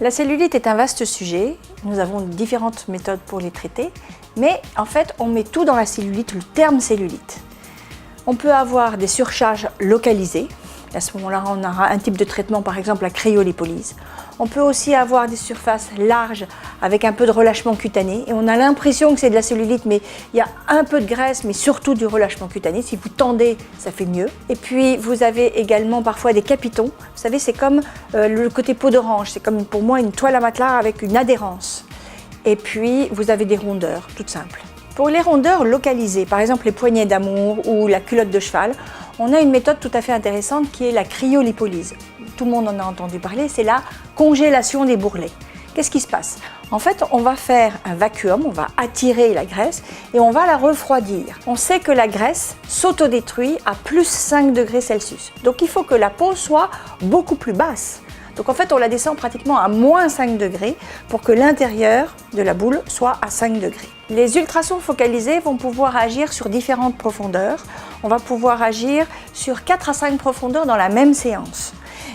La cellulite est un vaste sujet, nous avons différentes méthodes pour les traiter, mais en fait on met tout dans la cellulite, le terme cellulite. On peut avoir des surcharges localisées, à ce moment-là on aura un type de traitement, par exemple la cryolipolyse. On peut aussi avoir des surfaces larges avec un peu de relâchement cutané et on a l'impression que c'est de la cellulite, mais il y a un peu de graisse, mais surtout du relâchement cutané. Si vous tendez, ça fait mieux. Et puis vous avez également parfois des capitons. Vous savez, c'est comme le côté peau d'orange, c'est comme pour moi une toile à matelas avec une adhérence. Et puis vous avez des rondeurs, toutes simples. Pour les rondeurs localisées, par exemple les poignées d'amour ou la culotte de cheval, on a une méthode tout à fait intéressante qui est la cryolipolyse. Tout le monde en a entendu parler, c'est la congélation des bourrelets. Qu'est-ce qui se passe? En fait, on va faire un vacuum, on va attirer la graisse et on va la refroidir. On sait que la graisse s'autodétruit à plus 5 degrés Celsius. Donc il faut que la peau soit beaucoup plus basse. Donc en fait, on la descend pratiquement à moins 5 degrés pour que l'intérieur de la boule soit à 5 degrés. Les ultrasons focalisés vont pouvoir agir sur différentes profondeurs. On va pouvoir agir sur 4 à 5 profondeurs dans la même séance.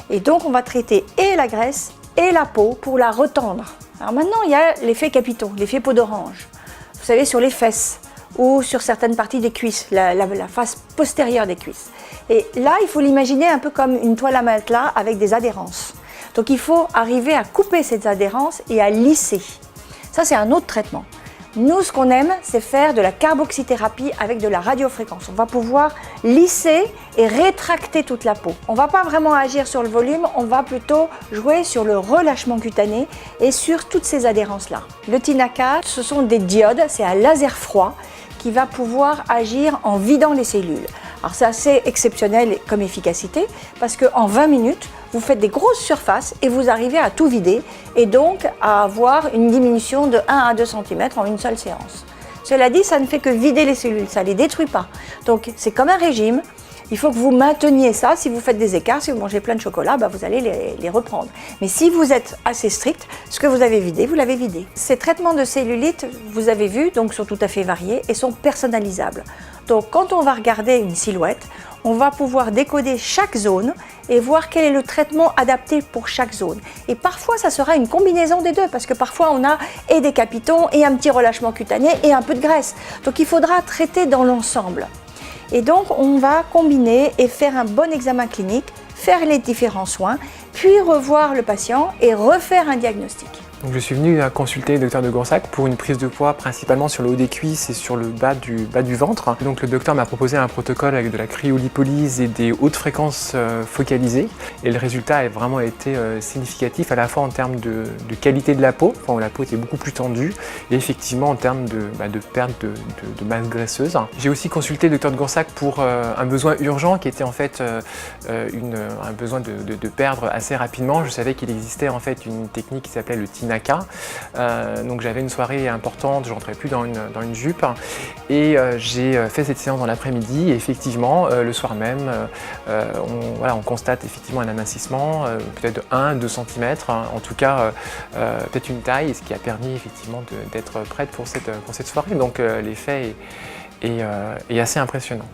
Et donc on va traiter et la graisse et la peau pour la retendre. Alors maintenant, il y a l'effet capiton, l'effet peau d'orange. Vous savez, sur les fesses ou sur certaines parties des cuisses, la face postérieure des cuisses. Et là, il faut l'imaginer un peu comme une toile à matelas avec des adhérences. Donc il faut arriver à couper ces adhérences et à lisser. Ça, c'est un autre traitement. Nous, ce qu'on aime, c'est faire de la carboxythérapie avec de la radiofréquence. On va pouvoir lisser et rétracter toute la peau. On ne va pas vraiment agir sur le volume, on va plutôt jouer sur le relâchement cutané et sur toutes ces adhérences-là. Le Tinaka, ce sont des diodes, c'est un laser froid qui va pouvoir agir en vidant les cellules. Alors c'est assez exceptionnel comme efficacité parce qu'en 20 minutes, vous faites des grosses surfaces et vous arrivez à tout vider et donc à avoir une diminution de 1 à 2 cm en une seule séance. Cela dit, ça ne fait que vider les cellules, ça ne les détruit pas. Donc c'est comme un régime, il faut que vous mainteniez ça. Si vous faites des écarts, si vous mangez plein de chocolat, vous allez les reprendre. Mais si vous êtes assez strict, ce que vous avez vidé, vous l'avez vidé. Ces traitements de cellulite, vous avez vu, donc sont tout à fait variés et sont personnalisables. Donc quand on va regarder une silhouette, on va pouvoir décoder chaque zone et voir quel est le traitement adapté pour chaque zone. Et parfois, ça sera une combinaison des deux, parce que parfois, on a et des capitons, et un petit relâchement cutané, et un peu de graisse. Donc, il faudra traiter dans l'ensemble. Et donc, on va combiner et faire un bon examen clinique, faire les différents soins, puis revoir le patient et refaire un diagnostic. Donc je suis venu consulter le Dr de Goursac pour une prise de poids principalement sur le haut des cuisses et sur le bas du ventre. Donc le docteur m'a proposé un protocole avec de la cryolipolyse et des hautes fréquences focalisées. Et le résultat a vraiment été significatif à la fois en termes de qualité de la peau, où la peau était beaucoup plus tendue, et effectivement en termes de perte de masse graisseuse. J'ai aussi consulté le Dr de Goursac pour un besoin urgent qui était en fait un besoin de perdre assez rapidement. Je savais qu'il existait en fait une technique qui s'appelait le Tinaka. Donc j'avais une soirée importante, je rentrais plus dans une jupe et j'ai fait cette séance dans l'après-midi et effectivement le soir même on constate effectivement un amincissement peut-être de 1-2 cm, en tout cas peut-être une taille, ce qui a permis effectivement d'être prête pour cette soirée. Donc l'effet est assez impressionnant.